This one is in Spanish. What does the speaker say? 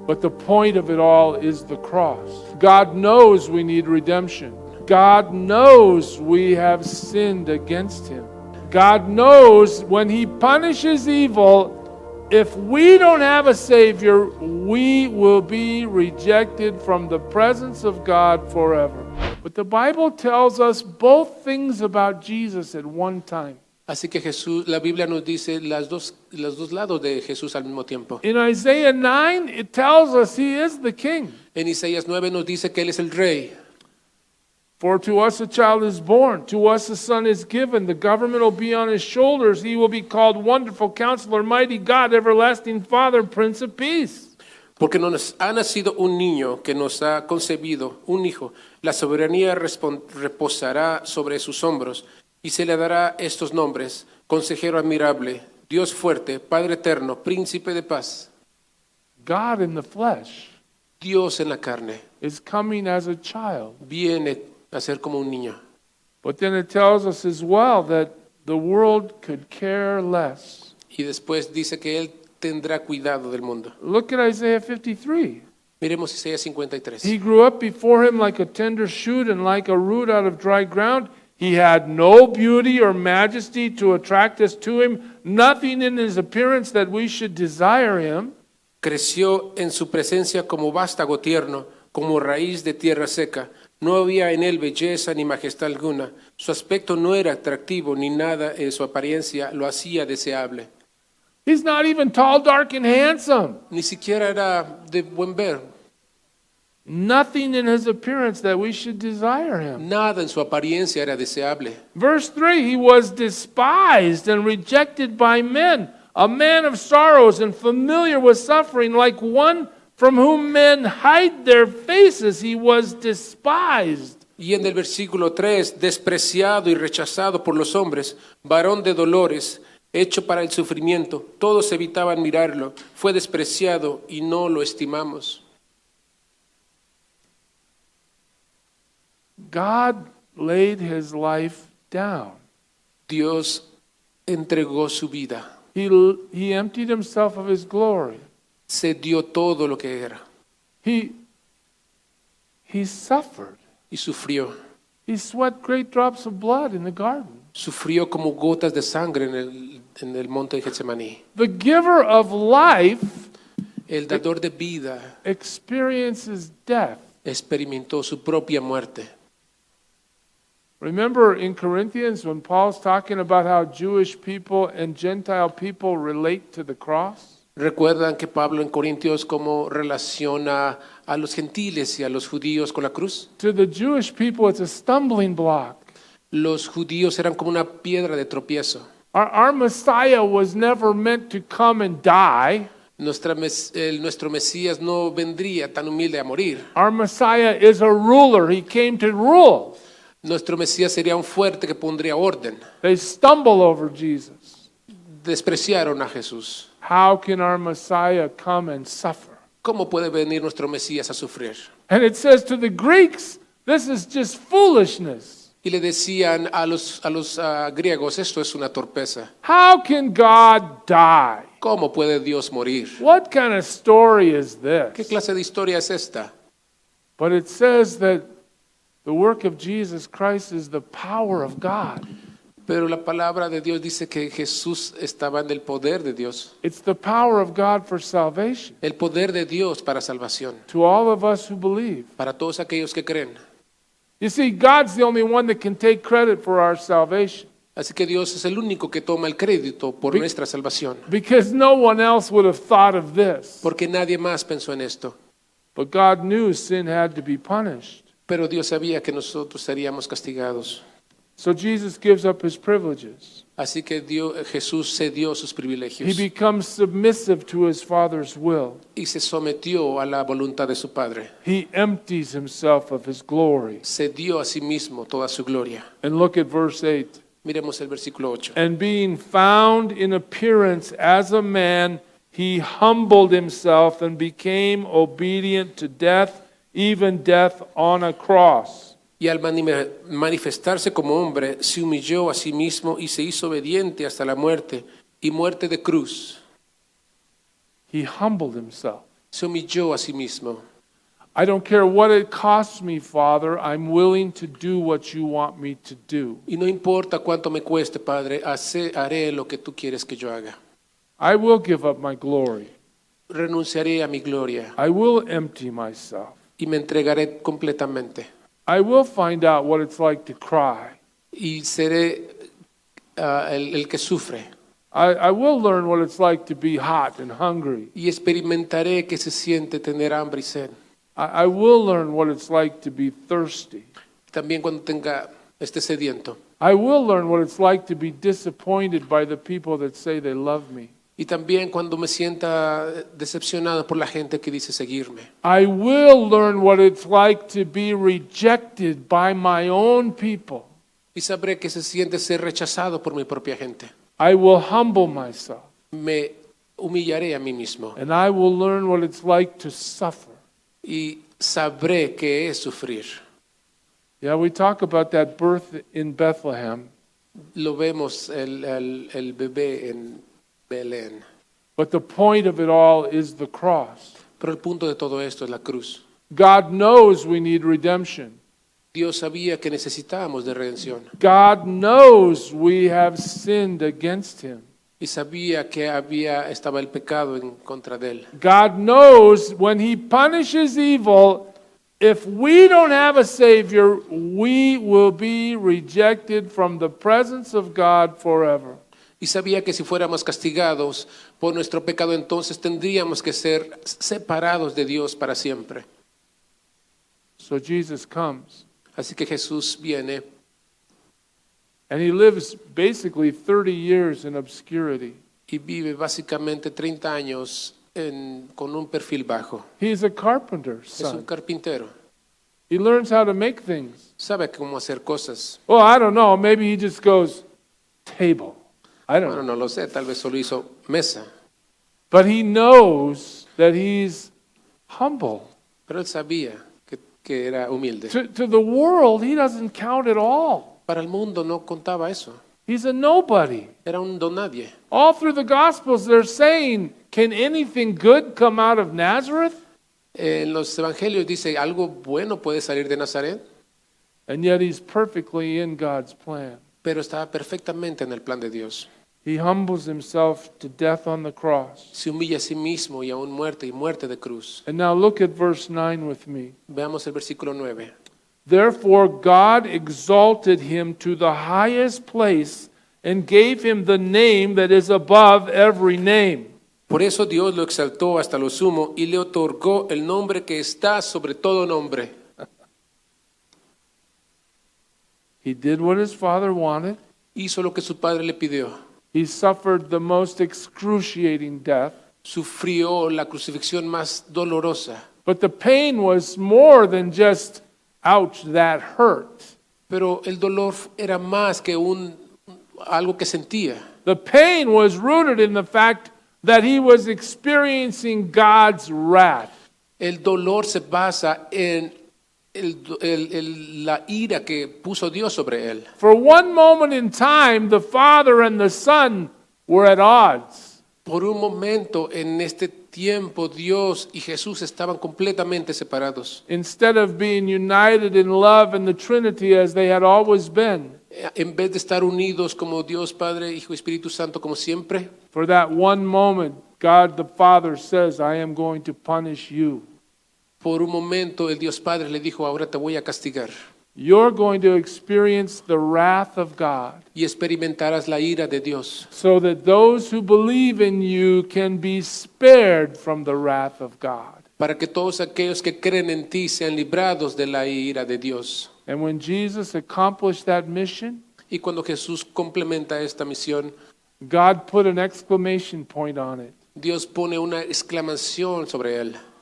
But the point of it all is the cross. God knows we need redemption. God knows we have sinned against Him. God knows when He punishes evil, if we don't have a Savior, we will be rejected from the presence of God forever. But the Bible tells us both things about Jesus at one time. Así que la Biblia nos dice los dos lados de Jesús al mismo tiempo. In Isaiah 9, it tells us He is the King. En Isaías 9 nos dice que Él es el Rey. For to us a child is born, to us a son is given, the government will be on His shoulders, He will be called Wonderful Counselor, Mighty God, Everlasting Father, Prince of Peace. Porque nos ha nacido un niño que nos ha concebido, un hijo. La soberanía reposará sobre sus hombros y se le dará estos nombres: Consejero admirable, Dios fuerte, Padre eterno, Príncipe de paz. God in the flesh Dios en la carne is coming as a child. viene a ser como un niño. But then it tells us as well that the world could care less. Y después dice que Él tendrá cuidado del mundo. Look at Isaiah 53. Miremos Isaías 53. He grew up before Him like a tender shoot and like a root out of dry ground. He had no beauty or majesty to attract us to Him, nothing in His appearance that we should desire Him. Creció en su presencia como vástago tierno, como raíz de tierra seca. No había en él belleza ni majestad alguna. Su aspecto no era atractivo, ni nada en su apariencia lo hacía deseable. He's not even tall, dark, and handsome. Ni siquiera era de buen ver. Nothing in His appearance that we should desire Him. Nada en su apariencia era deseable. Verse 3, He was despised and rejected by men, a man of sorrows and familiar with suffering, like one from whom men hide their faces. He was despised. Y en el versículo 3, despreciado y rechazado por los hombres, varón de dolores, hecho para el sufrimiento, todos evitaban mirarlo, fue despreciado y no lo estimamos. God laid His life down. Dios entregó su vida. He emptied Himself of His glory. Se dio todo lo que era. He suffered. Y sufrió. He sweat great drops of blood in the garden. Sufrió como gotas de sangre en el monte de Getsemaní. The giver of life El dador de vida experiences death. experimentó su propia muerte. Remember in Corinthians when Paul's talking about how Jewish people and Gentile people relate to the cross? ¿Recuerdan que Pablo en Corintios cómo relaciona a los gentiles y a los judíos con la cruz? To the Jewish people, it's a stumbling block. Los judíos eran como una piedra de tropiezo. Our Messiah was never meant to come and die. Nuestro Mesías no vendría tan humilde a morir. Our Messiah is a ruler. He came to rule. Nuestro Mesías sería un fuerte que pondría orden. They stumble over Jesus. Despreciaron a Jesús. How can our Messiah come and suffer? ¿Cómo puede venir nuestro Mesías a sufrir? And it says to the Greeks, this is just foolishness. Y le decían a los griegos, esto es una torpeza. How can God die? ¿Cómo puede Dios morir? What kind of story is ¿Qué this? clase de historia es esta? But it says that the work of Jesus Christ is the power of God. Pero la palabra de Dios dice que Jesús estaba en el poder de Dios. It's the power of God for salvation El poder de Dios para salvación. to all of us who believe. Para todos aquellos que creen. You see, God's the only one that can take credit for our salvation Así que Dios es el único que toma el crédito por nuestra salvación. because no one else would have thought of this. Porque nadie más pensó en esto. But God knew sin had to be punished. Pero Dios sabía que nosotros seríamos castigados. So Jesus gives up His privileges. Así que Jesús cedió sus He privilegios becomes submissive to His Father's will. y se sometió a la voluntad de su Padre. He empties Himself of His glory. Cedió a sí mismo toda su gloria. And look at verse 8. Miremos el versículo 8. And being found in appearance as a man, He humbled Himself and became obedient to death, even death on a cross. Y al manifestarse como hombre, se humilló a sí mismo y se hizo obediente hasta la muerte y muerte de cruz. He humbled Himself. se humilló a sí mismo. I don't care what it costs me, Father, I'm willing to do what you want me to do. Y no importa cuánto me cueste, Padre, haré lo que tú quieres que yo haga. I will give up my glory. Renunciaré a mi gloria I will empty myself. y me entregaré completamente. I will find out what it's like to cry. Y seré el que sufre. I will learn what it's like to be hot and hungry. Y experimentaré que se siente tener hambre y sed. I will learn what it's like to be thirsty. También cuando esté sediento. I will learn what it's like to be disappointed by the people that say they love me. Y también cuando me sienta decepcionado por la gente que dice seguirme. I will learn what it's like to be rejected by my own people. Y sabré que se siente ser rechazado por mi propia gente. I will humble myself. Me humillaré a mí mismo. And I will learn what it's like to suffer. Y sabré que es sufrir. Yeah, we talk about that birth in Bethlehem. Lo vemos el bebé en Belén. But the point of it all is the cross. Pero el punto de todo esto es la cruz. God knows we need redemption. Dios sabía que necesitábamos de redención. God knows we have sinned against him. Y sabía que estaba el pecado en contra de él. God knows when he punishes evil, if we don't have a Savior, we will be rejected from the presence of God forever. Y sabía que si fuéramos castigados por nuestro pecado, entonces tendríamos que ser separados de Dios para siempre. So Jesus comes. Así que Jesús viene And he lives basically 30 years in obscurity. y vive básicamente 30 años con un perfil bajo. He's a carpenter's Es un son. carpintero. He learns how to make things. Sabe cómo hacer cosas. Well, I don't know. Maybe he just goes, table. I don't Bueno, know. no lo sé, tal vez solo hizo mesa. But he knows that he's humble. Pero él sabía que era humilde. To the world, he doesn't count at all. Para el mundo no contaba eso. He's a nobody. Era un don nadie. All through the Gospels, they're saying, can anything good come out of Nazareth? En los evangelios dice, ¿algo bueno puede salir de Nazaret? And yet he's perfectly in God's plan. Pero estaba perfectamente en el plan de Dios. He humbles himself to death on the cross. Se humilla a sí mismo y aún muerte y muerte de cruz. And now look at verse 9 with me. Veamos el versículo 9. Therefore God exalted him to the highest place and gave him the name that is above every name. Por eso Dios lo exaltó hasta lo sumo y le otorgó el nombre que está sobre todo nombre. He did what his father wanted. Hizo lo que su padre le pidió. He suffered the most excruciating death. Sufrió la crucifixión más dolorosa. But the pain was more than just, ouch, that hurt. Pero el dolor era más que algo que sentía. The pain was rooted in the fact that he was experiencing God's wrath. El dolor se basa en la ira que puso Dios sobre él. For one moment in time, the Father and the Son were at odds. Por un momento en este tiempo Dios y Jesús estaban completamente separados. Instead of being united in love in the Trinity as they had always been. En vez de estar unidos como Dios, Padre, Hijo y Espíritu Santo como siempre, For that one moment, God the Father says, I am going to punish you. por un momento el Dios Padre le dijo, ahora te voy a castigar You're going to experience the wrath of God y experimentarás la ira de Dios, so that those who believe in you can be spared from the wrath of God. para que todos aquellos que creen en ti sean librados de la ira de Dios. And when Jesus accomplished that mission, Y cuando Jesús complementa esta misión, God put an exclamation point on it. Dios pone una exclamación sobre él.